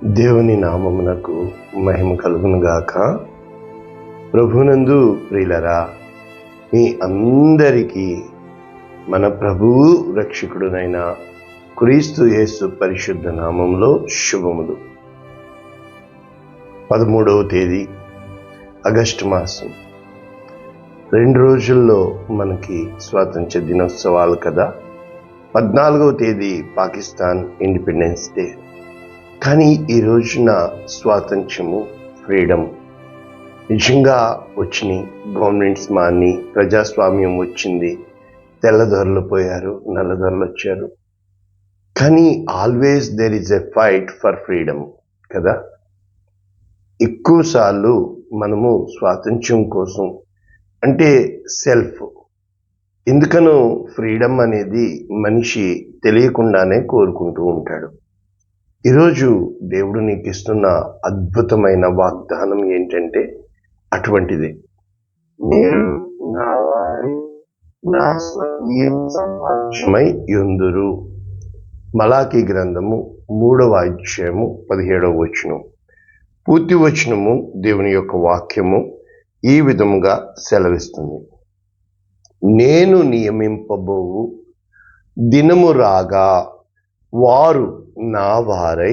దేవుని నామమునకు మహిమ కలుగును గాక. ప్రభునందు ప్రియులరా, మీ అందరికీ మన ప్రభువు రక్షకుడునైన క్రీస్తు యేసు పరిశుద్ధ నామంలో శుభములు. 13వ తేదీ ఆగస్టు మాసం. 2 రోజుల్లో మనకి స్వాతంత్ర దినోత్సవాలు కదా. 14వ తేదీ పాకిస్తాన్ ఇండిపెండెన్స్ డే. కానీ ఈ రోజున స్వాతంత్ర్యము, ఫ్రీడమ్ నిజంగా వచ్చినాయి. గవర్నమెంట్స్ మాని ప్రజాస్వామ్యం వచ్చింది. తెల్లదొరలు పోయారు, నల్లదొరలు వచ్చారు. కానీ always there is a fight for freedom కదా. ఎక్కువ సార్లు మనము స్వాతంత్ర్యం కోసం అంటే సెల్ఫ్, ఎందుకనో ఫ్రీడమ్ అనేది మనిషి తెలియకుండానే కోరుకుంటూ ఉంటాడు. ఈరోజు దేవుడు నీకు ఇస్తున్న అద్భుతమైన వాగ్దానం ఏంటంటే అటువంటిది. మీరు యుందురు. మలాకీ గ్రంథము 3వ అధ్యాయము 17వ వచనం. పూర్తి వచనము దేవుని యొక్క వాక్యము ఈ విధముగా సెలవిస్తుంది. నేను నియమింపబోవు దినము రాగా వారు నా వారై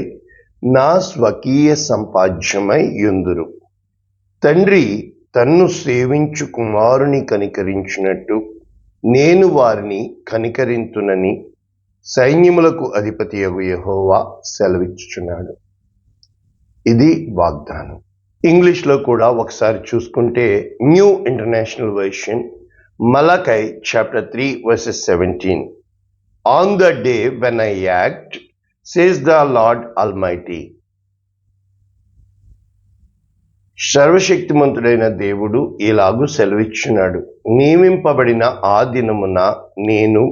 నా స్వకీయ సంపాద్యమై యుందురు. తండ్రి తన్ను సేవించు కుమారుని కనికరించినట్టు నేను వారిని కనికరింతునని సైన్యములకు అధిపతియగు యెహోవా సెలవిచ్చుచున్నాడు. ఇది వాగ్దానం. ఇంగ్లీష్లో కూడా ఒకసారి చూసుకుంటే new international version, Malachi chapter 3 verses 17. On the day when I act, says the Lord Almighty. సర్వశక్తిమంతుడైన దేవుడు ఇలాగూ సెలవిచ్చున్నాడు. నియమింపబడిన ఆ దినమున నేను,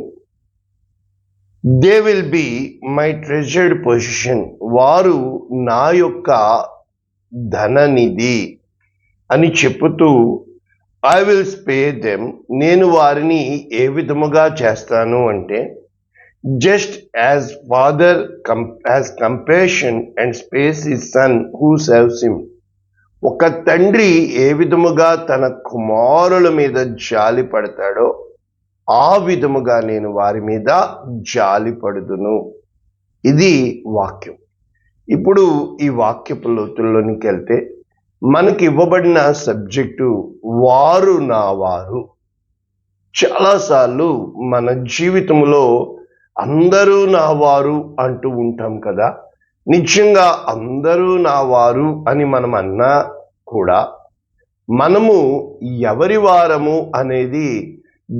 they will be my treasured position, వారు నా యొక్క ధననిధి అని చెప్పుతూ, ఐ విల్ స్పేర్ దెమ్, నేను వారిని ఏ విధముగా చేస్తాను అంటే, just as father has compassion and spares his son who serves him. ఒక తండ్రి ఏ విధముగా తన కుమారుల మీద జాలి పడతాడో ఆ విధముగా నేను వారి మీద జాలి పడుదును. ఇది వాక్యం. ఇప్పుడు ఈ వాక్యపు లోతుల్లోనికి వెళ్తే మనకి ఇవ్వబడిన సబ్జెక్టు వారు నా వారు. చాలాసార్లు మన జీవితంలో అందరూ నా వారు అంటూ ఉంటాం కదా. నిజంగా అందరూ నా వారు అని మనం అన్నా కూడా మనము ఎవరి వారము అనేది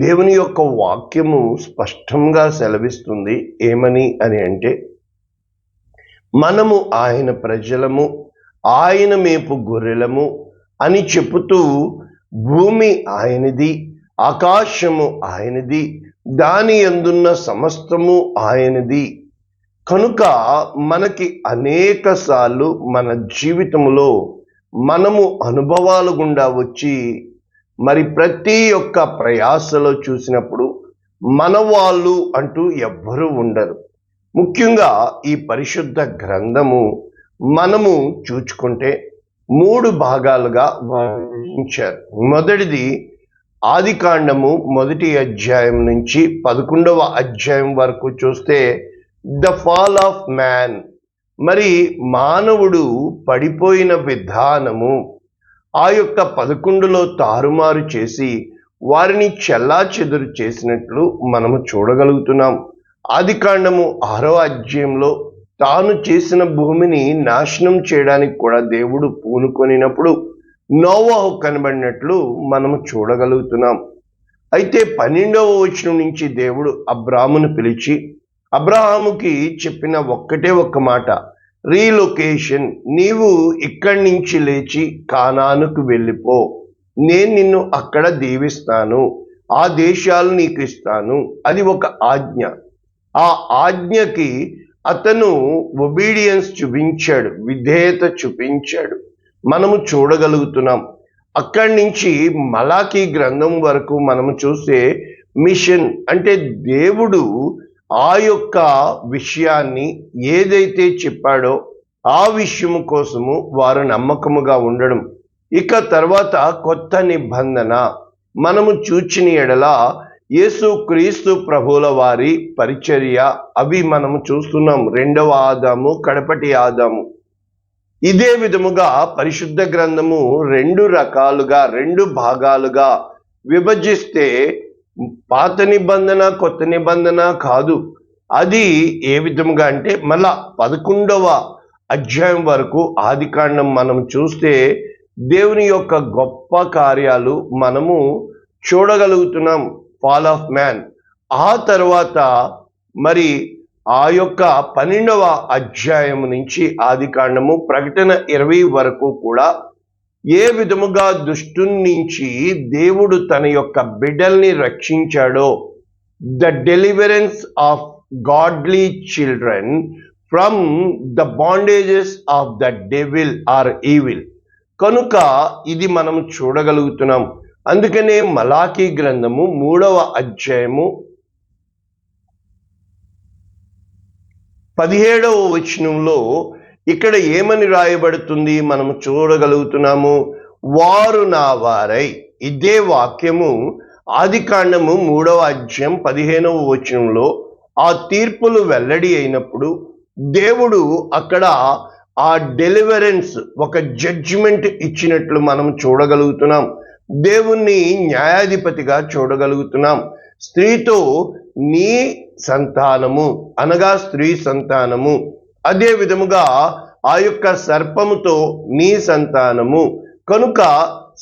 దేవుని యొక్క వాక్యము స్పష్టంగా సెలవిస్తుంది. ఏమని అని అంటే, మనము ఆయన ప్రజలము, ఆయన మేపు గొర్రెలము అని చెబుతూ, భూమి ఆయనది, ఆకాశము ఆయనది, దాని యందున్న సమస్తము ఆయనది. కనుక మనకి అనేక సార్లు మన జీవితంలో మనము అనుభవాల గుండా వచ్చి మరి ప్రతి ఒక్క ప్రయాసలో చూసినప్పుడు మన వాళ్ళు అంటూ ఎవ్వరూ ఉండరు. ముఖ్యంగా ఈ పరిశుద్ధ గ్రంథము మనము చూచుకుంటే 3 భాగాలుగా విభజించారు. మొదటిది ఆదికాండము 1వ అధ్యాయం నుంచి 11వ అధ్యాయం వరకు చూస్తే ద ఫాల్ ఆఫ్ మ్యాన్, మరి మానవుడు పడిపోయిన విధానము, ఆ యొక్క 11లో తారుమారు చేసి వారిని చెల్లాచెదురు చేసినట్లు మనము చూడగలుగుతున్నాం. ఆదికాండము 6వ అధ్యాయంలో తాను చేసిన భూమిని నాశనం చేయడానికి కూడా దేవుడు పూనుకొనినప్పుడు నోవహు కనబడినట్లు మనము చూడగలుగుతున్నాం. అయితే 12వ వచనం నుంచి దేవుడు అబ్రాహామును పిలిచి అబ్రహాముకి చెప్పిన ఒక్కటే ఒక్క మాట, రీలొకేషన్. నీవు ఇక్కడి నుంచి లేచి కానానుకు వెళ్ళిపో, నేను నిన్ను అక్కడ దీవిస్తాను, ఆ దేశాలు నీకు ఇస్తాను. అది ఒక ఆజ్ఞ. ఆ ఆజ్ఞకి అతను ఒబీడియన్స్ చూపించాడు, విధేయత చూపించాడు. మనము చూడగలుగుతున్నాం. అక్కడి నుంచి మలాకీ గ్రంథం వరకు మనము చూస్తే మిషన్ అంటే దేవుడు ఆ యొక్క విషయాన్ని ఏదైతే చెప్పాడో ఆ విషయము కోసము వారు నమ్మకముగా ఉండడం. ఇక తర్వాత కొత్త నిబంధన మనము చూచిన ఎడల యేసుక్రీస్తు ప్రభువుల వారి పరిచర్య, అవి మనము చూస్తున్నాం. రెండవ ఆదాము, కడపటి ఆదాము. ఇదే విధముగా పరిశుద్ధ గ్రంథము రెండు రకాలుగా, రెండు భాగాలుగా విభజిస్తే పాత నిబంధన కొత్త నిబంధన కాదు. అది ఏ విధముగా అంటే మళ్ళా 11వ అధ్యాయం వరకు ఆదికాండం మనం చూస్తే దేవుని యొక్క గొప్ప కార్యాలు మనము చూడగలుగుతున్నాం. Fall of man. ఆ తర్వాత మరి ఆ యొక్క 12వ అధ్యాయం నుంచి ఆదికాండము ప్రకటన 20 వరకు కూడా ఏ విధముగా దుష్టుని నుంచి దేవుడు తన యొక్క బిడ్డల్ని రక్షించాడో, the deliverance of godly children from the bondages of the devil or evil. కనుక ఇది మనం చూడగలుగుతున్నాం. అందుకనే మలాకీ గ్రంథము 3వ అధ్యాయము 17వ వచనంలో ఇక్కడ ఏమని రాయబడుతుంది మనము చూడగలుగుతున్నాము. వారు నా వారై. ఇదే వాక్యము ఆదికాండము 3వ అధ్యాయం 15వ వచనంలో ఆ తీర్పులు వెల్లడి అయినప్పుడు దేవుడు అక్కడ ఆ డెలివరెన్స్, ఒక జడ్జిమెంట్ ఇచ్చినట్లు మనం చూడగలుగుతున్నాం. దేవుణ్ణి న్యాయాధిపతిగా చూడగలుగుతున్నాం. స్త్రీతో నీ సంతానము అనగా స్త్రీ సంతానము, అదే విధముగా ఆ యొక్క సర్పముతో నీ సంతానము. కనుక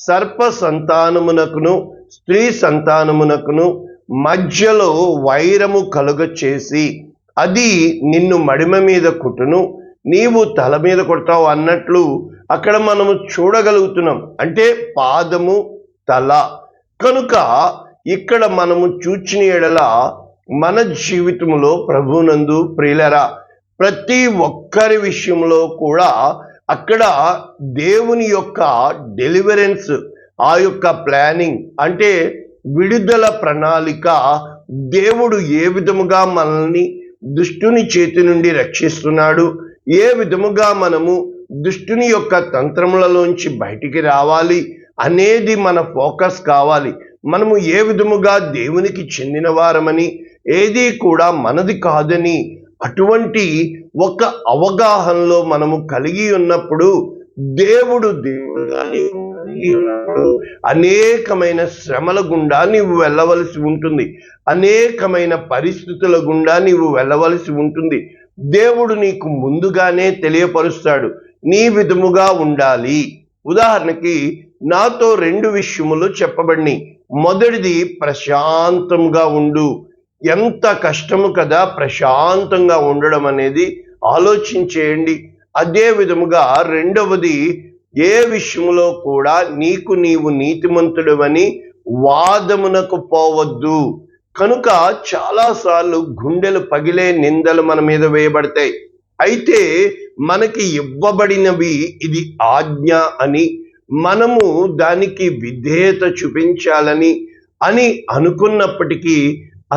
సర్ప సంతానమునకును స్త్రీ సంతానమునకును మధ్యలో వైరము కలుగ చేసి అది నిన్ను మడిమ మీద కుట్టును, నీవు తల మీద కొడతావు అన్నట్లు అక్కడ మనము చూడగలుగుతున్నాం. అంటే పాదము తల. కనుక ఇక్కడ మనము చూచిన ఎడల మన జీవితంలో ప్రభునందు ప్రియులరా ప్రతి ఒక్కరి విషయంలో కూడా అక్కడ దేవుని యొక్క డెలివరెన్స్, ఆ యొక్క ప్లానింగ్ అంటే విడుదల ప్రణాళిక, దేవుడు ఏ విధముగా మనల్ని దుష్టుని చేతి నుండి రక్షిస్తున్నాడు, ఏ విధముగా మనము దుష్టుని యొక్క తంత్రములలోంచి బయటికి రావాలి అనేది మన ఫోకస్ కావాలి. మనము ఏ విధముగా దేవునికి చెందిన వారమని, ఏది కూడా మనది కాదని అటువంటి ఒక అవగాహనలో మనము కలిగి ఉన్నప్పుడు దేవుడు అనేకమైన శ్రమల గుండా నీవు వెళ్ళవలసి ఉంటుంది, అనేకమైన పరిస్థితుల గుండా నీవు వెళ్ళవలసి ఉంటుంది. దేవుడు నీకు ముందుగానే తెలియపరుస్తాడు నీ విధముగా ఉండాలి. ఉదాహరణకి నాతో 2 విషయములు చెప్పబడినాయి. మొదటిది ప్రశాంతంగా ఉండు. ఎంత కష్టము కదా ప్రశాంతంగా ఉండడం అనేది, ఆలోచించేయండి. అదే విధముగా రెండవది, ఏ విషయంలో కూడా నీకు నీవు నీతిమంతుడవని వాదమునకు పోవద్దు. కనుక చాలాసార్లు గుండెలు పగిలే నిందలు మన మీద వేయబడతాయి. అయితే మనకి ఇవ్వబడినవి ఇది ఆజ్ఞ అని, మనము దానికి విధేయత చూపించాలని అని అనుకున్నప్పటికీ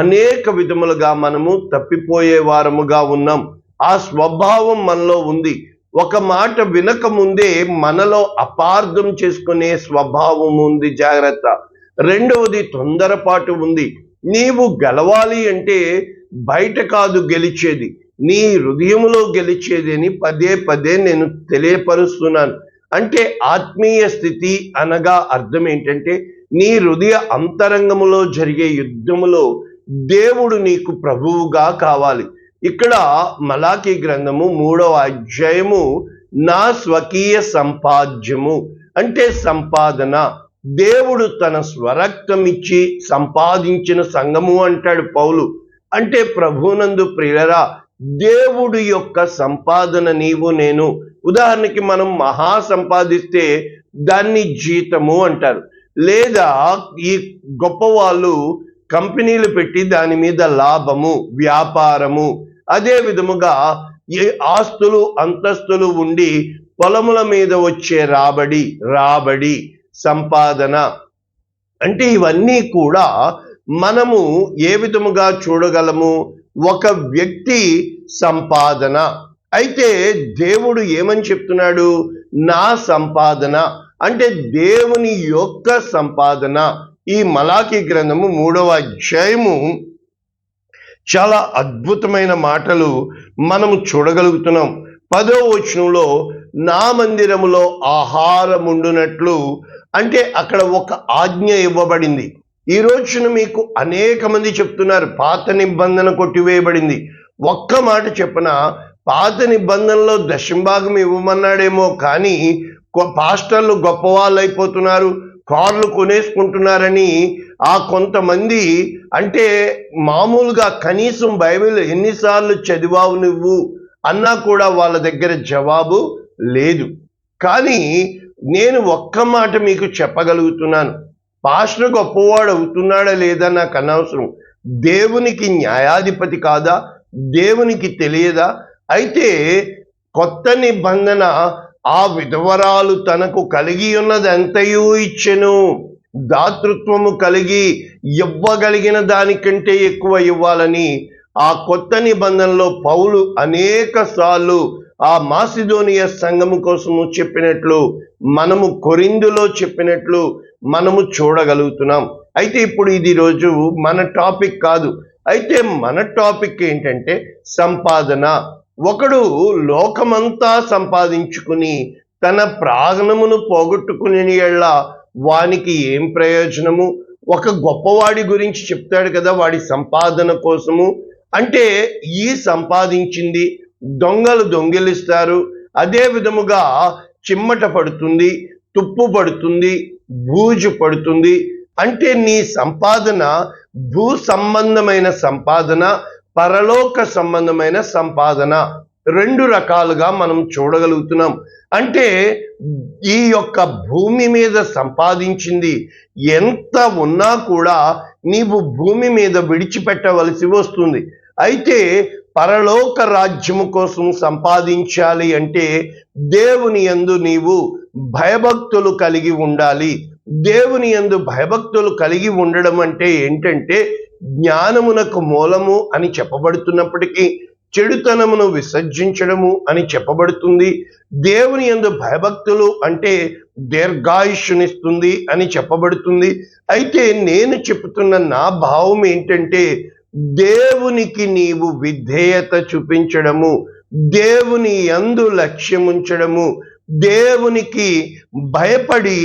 అనేక విధములుగా మనము తప్పిపోయే వారముగా ఉన్నాం. ఆ స్వభావం మనలో ఉంది. ఒక మాట వినక ముందే మనలో అపార్థం చేసుకునే స్వభావం ఉంది, జాగ్రత్త. రెండవది తొందరపాటు ఉంది. నీవు గెలవాలి అంటే బయట కాదు గెలిచేది, నీ హృదయములో గెలిచేది అని పదే పదే నేను తెలియపరుస్తున్నాను. అంటే ఆత్మీయ స్థితి అనగా అర్థం ఏంటంటే నీ హృదయ అంతరంగములో జరిగే యుద్ధములో దేవుడు నీకు ప్రభువుగా కావాలి. ఇక్కడ మలాకీ గ్రంథము 3వ అధ్యాయము నా స్వకీయ సంపాద్యము అంటే సంపాదన, దేవుడు తన స్వరక్తం ఇచ్చి సంపాదించిన సంఘము అంటాడు పౌలు. అంటే ప్రభునందు ప్రియులరా దేవుడు యొక్క సంపాదన నీవు నేను. ఉదాహరణకి మనం మహా సంపాదిస్తే దాన్ని జీతము అంటారు, లేదా ఈ గొప్ప వాళ్ళు కంపెనీలు పెట్టి దాని మీద లాభము, వ్యాపారము. అదే విధముగా ఏ ఆస్తులు అంతస్తులు ఉండి పొలముల మీద వచ్చే రాబడి సంపాదన. అంటే ఇవన్నీ కూడా మనము ఏ విధముగా చూడగలము, ఒక వ్యక్తి సంపాదన. అయితే దేవుడు ఏమని చెప్తున్నాడు? నా సంపాదన అంటే దేవుని యొక్క సంపాదన. ఈ మలాకి గ్రంథము 3వ అధ్యాయము చాలా అద్భుతమైన మాటలు మనము చూడగలుగుతున్నాం. 10వ వచనంలో నా మందిరములో ఆహారం ఉండునట్లు, అంటే అక్కడ ఒక ఆజ్ఞ ఇవ్వబడింది. ఈ రోజున మీకు అనేక మంది చెప్తున్నారు పాత నిబంధన కొట్టివేయబడింది. ఒక్క మాట చెప్పన, పాత నిబంధనలో దశంభాగం ఇవ్వమన్నాడేమో కానీ పాస్టర్లు గొప్ప వాళ్ళు అయిపోతున్నారు, కార్లు కొనేసుకుంటున్నారని ఆ కొంతమంది, అంటే మామూలుగా కనీసం బైబిల్ ఎన్నిసార్లు చదివావు నువ్వు అన్నా కూడా వాళ్ళ దగ్గర జవాబు లేదు. కానీ నేను ఒక్క మాట మీకు చెప్పగలుగుతున్నాను, పాస్టర్ గొప్పవాడు అవుతున్నాడా లేదా నాకు అనవసరం. దేవునికి న్యాయాధిపతి కాదా? దేవునికి తెలియదా? అయితే కొత్త నిబంధన ఆ విధవరాలు తనకు కలిగి ఉన్నదంతయు ఇచ్చెను. దాతృత్వము కలిగి ఇవ్వగలిగిన దానికంటే ఎక్కువ ఇవ్వాలని ఆ కొత్త నిబంధనలో పౌలు అనేక సార్లు ఆ మాసిదోనియా సంఘము కోసము చెప్పినట్లు, మనము కొరింథులో చెప్పినట్లు మనము చూడగలుగుతున్నాం. అయితే ఇప్పుడు ఇది రోజు మన టాపిక్ కాదు. అయితే మన టాపిక్ ఏంటంటే సంపాదన. ఒకడు లోకమంతా సంపాదించుకుని తన ప్రాణమును పోగొట్టుకుని ఎళ్ళ వానికి ఏం ప్రయోజనము? ఒక గొప్పవాడి గురించి చెప్తాడు కదా, వాడి సంపాదన కోసము. అంటే ఈ సంపాదించింది దొంగలు దొంగిలిస్తారు, అదే విధముగా చిమ్మట పడుతుంది, తుప్పు పడుతుంది, బూజు పడుతుంది. అంటే నీ సంపాదన భూ సంబంధమైన సంపాదన, పరలోక సంబంధమైన సంపాదన, రెండు రకాలుగా మనం చూడగలుగుతున్నాం. అంటే ఈ యొక్క భూమి మీద సంపాదించింది ఎంత ఉన్నా కూడా నీవు భూమి మీద విడిచిపెట్టవలసి వస్తుంది. అయితే పరలోక రాజ్యము కోసం సంపాదించాలి అంటే దేవుని యందు నీవు భయభక్తులు కలిగి ఉండాలి. దేవుని యందు భయభక్తులు కలిగి ఉండడం అంటే ఏంటంటే జ్ఞానమునకు మూలము అని చెప్పబడుతున్నప్పటికీ చెడుతనమును విసర్జించడము అని చెప్పబడుతుంది. దేవుని యందు భయభక్తులు అంటే దీర్ఘాయుష్నిస్తుంది అని చెప్పబడుతుంది. అయితే నేను చెప్తున్న నా భావం ఏంటంటే దేవునికి నీవు విధేయత చూపించడము, దేవుని యందు లక్ష్యముంచడము, దేవునికి భయపడి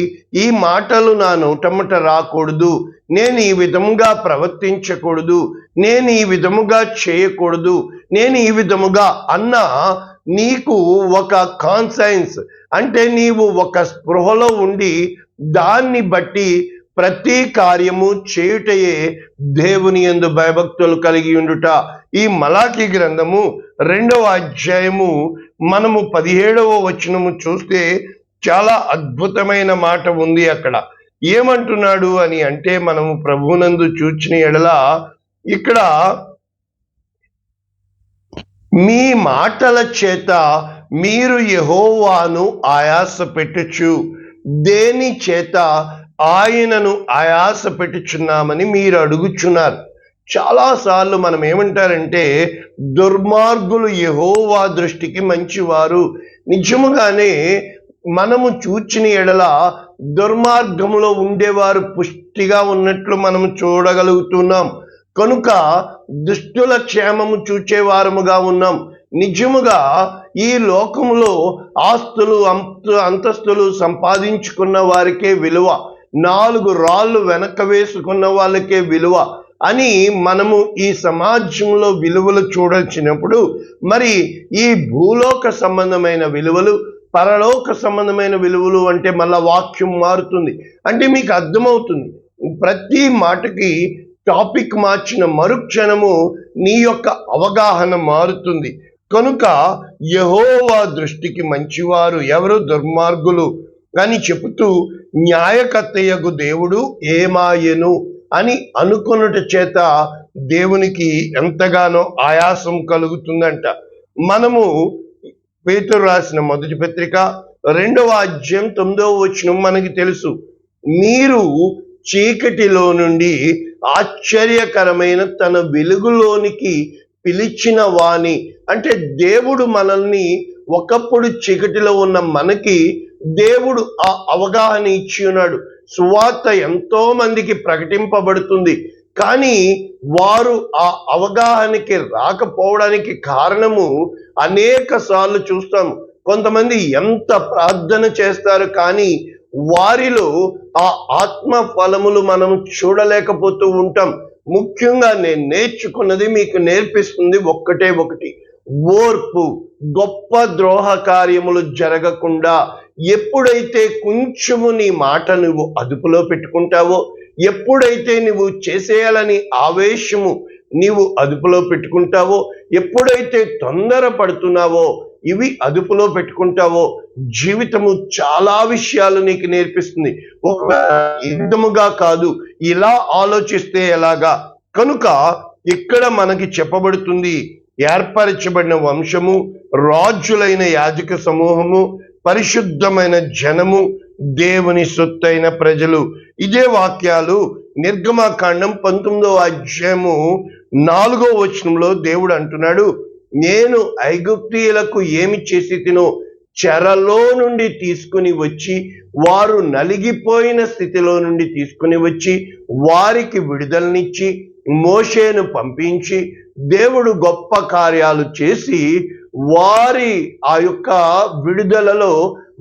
ఈ మాటలు నా నోటమ్మట రాకూడదు, నేను ఈ విధముగా ప్రవర్తించకూడదు, నేను ఈ విధముగా చేయకూడదు, నేను ఈ విధముగా అన్న నీకు ఒక కాన్సైన్స్, అంటే నీవు ఒక స్పృహలో ఉండి దాన్ని బట్టి ప్రతి కార్యము చేయుటయే దేవుని యందు భయభక్తులు కలిగి ఉండుట. ఈ మలాకి గ్రంథము 2వ అధ్యాయము మనము 17వ వచనము చూస్తే చాలా అద్భుతమైన మాట ఉంది. అక్కడ ఏమంటున్నాడు అని అంటే మనము ప్రభువునందు చూచిన ఎడల ఇక్కడ మీ మాటల చేత మీరు యెహోవాను ఆయాస పెట్టుచు, దేని చేత ఆయనను ఆయాస పెట్టుచున్నామని మీరు అడుగుచున్నారు. చాలాసార్లు మనం ఏమంటారంటే దుర్మార్గులు యెహోవా దృష్టికి మంచివారు. నిజముగానే మనము చూచిన ఎడల దుర్మార్గంలో ఉండేవారు పుష్టిగా ఉన్నట్లు మనం చూడగలుగుతున్నాం. కనుక దుష్టుల క్షేమము చూచేవారముగా ఉన్నాం. నిజముగా ఈ లోకములో ఆస్తులు అంతస్తులు సంపాదించుకున్న వారికే విలువ, 4 రాళ్ళు వెనక వేసుకున్న వాళ్ళకే విలువ అని మనము ఈ సమాజంలో విలువలు చూడాల్సినప్పుడు మరి ఈ భూలోక సంబంధమైన విలువలు, పరలోక సంబంధమైన విలువలు అంటే మళ్ళా వాక్యం మారుతుంది. అంటే మీకు అర్థమవుతుంది, ప్రతి మాటకి టాపిక్ మార్చిన మరుక్షణము నీ యొక్క అవగాహన మారుతుంది. కనుక యెహోవా దృష్టికి మంచివారు ఎవరు? దుర్మార్గులు అని చెబుతూ న్యాయకర్తయగు దేవుడు ఏమాయెను అని అనుకొనుట చేత దేవునికి ఎంతగానో ఆయాసం కలుగుతుందంట. మనము పేతురు రాసిన మొదటి పత్రిక 2వ అధ్యాయం 9వ వచనం మనకి తెలుసు, మీరు చీకటిలో నుండి ఆశ్చర్యకరమైన తన వెలుగులోనికి పిలిచిన వాని, అంటే దేవుడు మనల్ని, ఒకప్పుడు చీకటిలో ఉన్న మనకి దేవుడు ఆ అవగాహన ఇచ్చి ఉన్నాడు. సువార్త ఎంతో మందికి ప్రకటింపబడుతుంది, కానీ వారు ఆ అవగాహనకి రాకపోవడానికి కారణము అనేక సార్లు చూస్తాము. కొంతమంది ఎంత ప్రార్థన చేస్తారు, కానీ వారిలో ఆ ఆత్మ ఫలములు మనం చూడలేకపోతూ ఉంటాం. ముఖ్యంగా నేను నేర్చుకున్నది మీకు నేర్పిస్తుంది ఒకటి, ఓర్పు. గొప్ప ద్రోహ కార్యములు జరగకుండా ఎప్పుడైతే కొంచెము నీ మాట నువ్వు అదుపులో పెట్టుకుంటావో, ఎప్పుడైతే నువ్వు చేసేయాలని ఆవేశము నీవు అదుపులో పెట్టుకుంటావో, ఎప్పుడైతే తొందర పడుతున్నావో, ఇవి అదుపులో పెట్టుకుంటావో, జీవితము చాలా విషయాలు నీకు నేర్పిస్తుంది. ఒక విధముగా కాదు, ఇలా ఆలోచిస్తే ఎలాగా? కనుక ఇక్కడ మనకి చెప్పబడుతుంది, ఏర్పరచబడిన వంశము, రాజులైన యాజక సమూహము, పరిశుద్ధమైన జనము, దేవుని సొత్తైన ప్రజలు. ఇదే వాక్యాలు నిర్గమకాండం 19వ అధ్యాయము 4వ వచనంలో దేవుడు అంటున్నాడు, నేను ఐగుప్తీయులకు ఏమి చేసి తినో చెరలో నుండి తీసుకుని వచ్చి, వారు నలిగిపోయిన స్థితిలో నుండి తీసుకుని వచ్చి వారికి విడుదలనిచ్చి మోషేను పంపించి, దేవుడు గొప్ప కార్యాలు చేసి వారి ఆ యొక్క విడుదలలో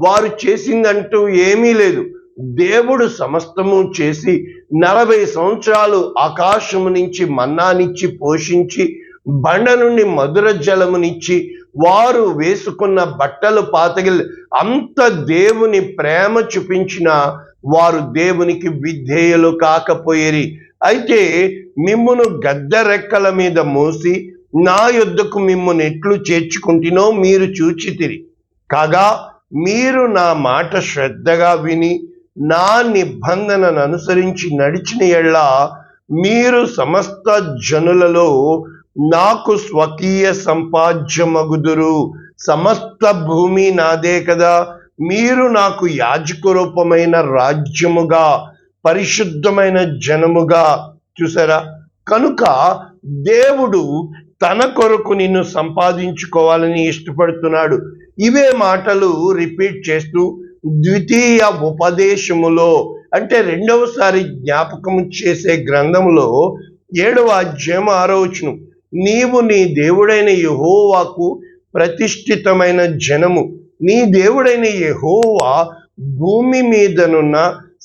వారు చేసిందంటూ ఏమీ లేదు. దేవుడు సమస్తము చేసి 40 సంవత్సరాలు ఆకాశము నుంచి మన్నానిచ్చి పోషించి, బండ నుండి మధుర జలమునిచ్చి, వారు వేసుకున్న బట్టలు పాతగిల్ అంత దేవుని ప్రేమ చూపించిన వారు దేవునికి విధేయులు కాకపోయేరి. అయితే మిమ్మును గద్ద రెక్కల మీద మోసి నా యొద్దకు మిమ్మును ఎట్లు చేర్చుకుంటునో మీరు చూచితిరి. కాగా మీరు నా మాట శ్రద్ధగా విని నా నిబంధనను అనుసరించి నడిచిన ఎడల మీరు సమస్త జనులలో నాకు స్వకీయ సంపాద్యమగుదురు. సమస్త భూమి నాదే కదా, మీరు నాకు యాజక రూపమైన రాజ్యముగా, పరిశుద్ధమైన జనముగా. చూసారా? కనుక దేవుడు తన కొరకు నిన్ను సంపాదించుకోవాలని ఇష్టపడుతున్నాడు. ఇవే మాటలు రిపీట్ చేస్తూ ద్వితీయ ఉపదేశములో, అంటే రెండవసారి జ్ఞాపకం చేసే గ్రంథములో 7వ అధ్యాయం 6వ వచనం, నీవు నీ దేవుడైన యెహోవాకు ప్రతిష్ఠితమైన జనము, నీ దేవుడైన యెహోవా భూమి మీదనున్న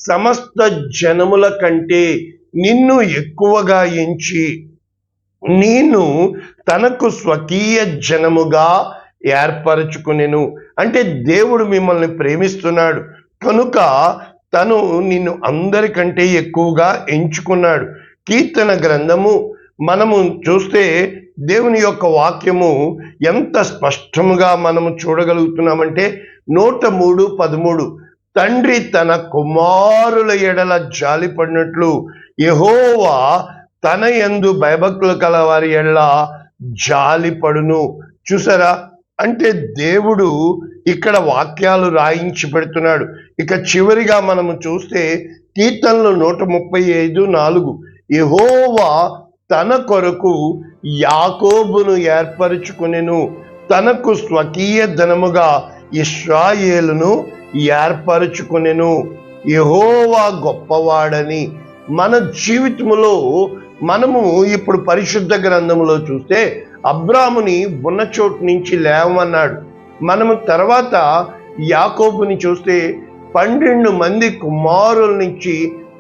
సమస్త జనముల కంటే నిన్ను ఎక్కువగా ఎంచి నేను తనకు స్వకీయ జనముగా ఏర్పరచుకునేను. అంటే దేవుడు మిమ్మల్ని ప్రేమిస్తున్నాడు కనుక తను నిన్ను అందరికంటే ఎక్కువగా ఎంచుకున్నాడు. కీర్తన గ్రంథము మనము చూస్తే దేవుని యొక్క వాక్యము ఎంత స్పష్టముగా మనము చూడగలుగుతున్నామంటే 103:13, తండ్రి తన కుమారుల ఎడల జాలిపడినట్లు యెహోవా తన యందు భయభక్తులు కల వారి ఎడల జాలిపడును. చూసారా? అంటే దేవుడు ఇక్కడ వాక్యాలు రాయించి పెడుతున్నాడు. ఇక చివరిగా మనము చూస్తే కీర్తనలు 135:4, యెహోవా తన కొరకు యాకోబును ఏర్పరచుకునెను, తనకు స్వకీయ ధనముగా ఇశ్రాయేలును ఏర్పరచుకునెను. యెహోవా గొప్పవాడని. మన జీవితంలో మనము ఇప్పుడు పరిశుద్ధ గ్రంథంలో చూస్తే అబ్రాముని ఉన్న చోటు నుంచి లేవమన్నాడు. మనము తర్వాత యాకోబుని చూస్తే 12 మంది కుమారుల నుంచి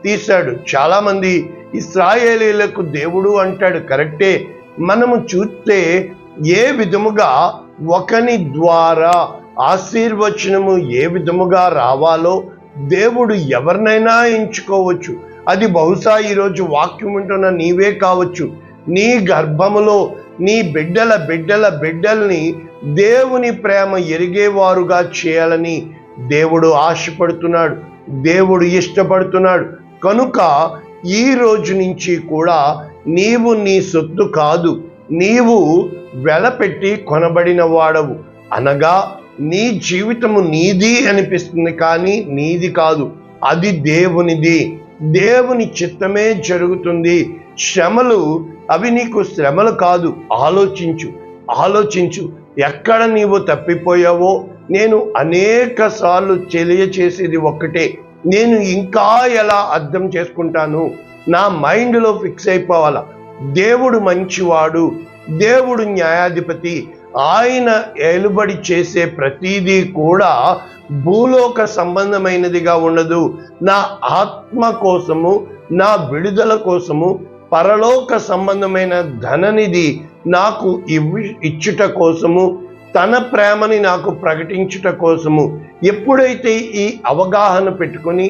తీశాడు. చాలా మంది ఇశ్రాయేలీయులకు దేవుడు అంటాడు, కరెక్టే. మనము చూస్తే ఏ విధముగా ఒకని ద్వారా ఆశీర్వచనము ఏ విధముగా రావాలో దేవుడు ఎవరినైనా ఎంచుకోవచ్చు. అది బహుశా ఈరోజు వాక్యం వింటున్న నీవే కావచ్చు. నీ గర్భములో నీ బిడ్డల బిడ్డల బిడ్డల్ని దేవుని ప్రేమ ఎరిగేవారుగా చేయాలని దేవుడు ఆశపడుతున్నాడు, దేవుడు ఇష్టపడుతున్నాడు. కనుక ఈ రోజు నుంచి కూడా నీవు నీ సొత్తు కాదు, నీవు వెలపెట్టి కొనబడిన వాడవు. అనగా నీ జీవితము నీది అనిపిస్తుంది, కానీ నీది కాదు, అది దేవునిది. దేవుని చిత్తమే జరుగుతుంది. శ్రమలు అవి నీకు శ్రమలు కాదు. ఆలోచించు, ఆలోచించు. ఎక్కడ నీవు తప్పిపోయావో నేను అనేక సార్లు తెలియచేసేది ఒక్కటే, నేను ఇంకా ఎలా అర్థం చేసుకుంటాను, నా మైండ్లో ఫిక్స్ అయిపోవాలా. దేవుడు మంచివాడు, దేవుడు న్యాయాధిపతి, ఆయన ఏలుబడి చేసే ప్రతిదీ కూడా భూలోక సంబంధమైనదిగా ఉండదు. నా ఆత్మ కోసము, నా విడుదల కోసము, పరలోక సంబంధమైన ధననిధి నాకు ఇచ్చుట కోసము, తన ప్రేమని నాకు ప్రకటించుట కోసము ఎప్పుడైతే ఈ అవగాహన పెట్టుకొని,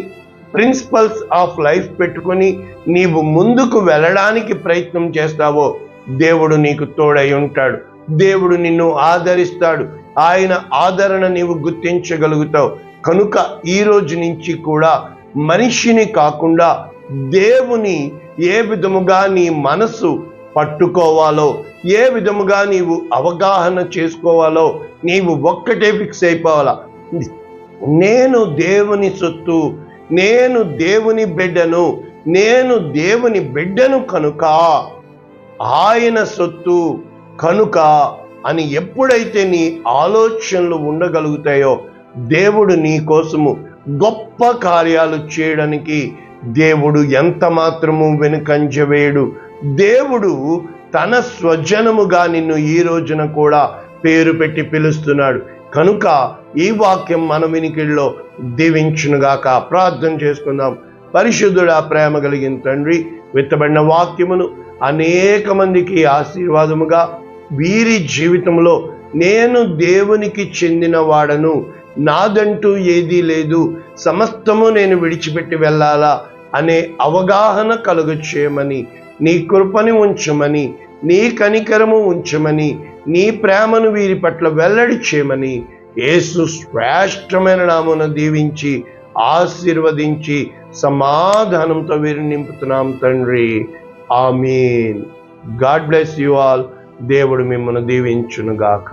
ప్రిన్సిపల్స్ ఆఫ్ లైఫ్ పెట్టుకొని నీవు ముందుకు వెళ్ళడానికి ప్రయత్నం చేస్తావో దేవుడు నీకు తోడై ఉంటాడు. దేవుడు నిన్ను ఆదరిస్తాడు. ఆయన ఆదరణ నీవు గుర్తించగలుగుతావు. కనుక ఈ రోజు నుంచి కూడా మనిషిని కాకుండా దేవుని ఏ విధముగా నీ మనసు పట్టుకోవాలో, ఏ విధముగా నీవు అవగాహన చేసుకోవాలో నీవు ఒక్కటే ఫిక్స్ అయిపోవాలా. నేను దేవుని సొత్తు, నేను దేవుని బిడ్డను, నేను దేవుని బిడ్డను కనుక ఆయన సొత్తు కనుక అని ఎప్పుడైతే నీ ఆలోచనలు ఉండగలుగుతాయో దేవుడు నీ కోసము గొప్ప కార్యాలు చేయడానికి దేవుడు ఎంత మాత్రము వెనుకంజ వేయడు. దేవుడు తన స్వజనముగా నిన్ను ఈ రోజున కూడా పేరు పెట్టి పిలుస్తున్నాడు. కనుక ఈ వాక్యం మన వినికిడిలో దీవించునుగాక. ప్రార్థన చేసుకుందాం. పరిశుద్ధుడా, ప్రేమ కలిగిన తండ్రి, విత్తబడిన వాక్యమును అనేక మందికి ఆశీర్వాదముగా వీరి జీవితంలో నేను దేవునికి చెందిన వాడను, నాదంటూ ఏదీ లేదు, సమస్తము నేను విడిచిపెట్టి వెళ్ళాలా అనే అవగాహన కలుగు చేయమని, నీ కృపని ఉంచమని, నీ కనికరము ఉంచమని, నీ ప్రేమను వీరి పట్ల వెల్లడి చేయమని యేసు శ్రేష్టమైన నామమున దీవించి ఆశీర్వదించి సమాధానంతో వీరిని నింపుతున్నాం తండ్రి. ఆమేన్. God bless you all. దేవుడు మిమ్మల్ని దీవించునుగాక.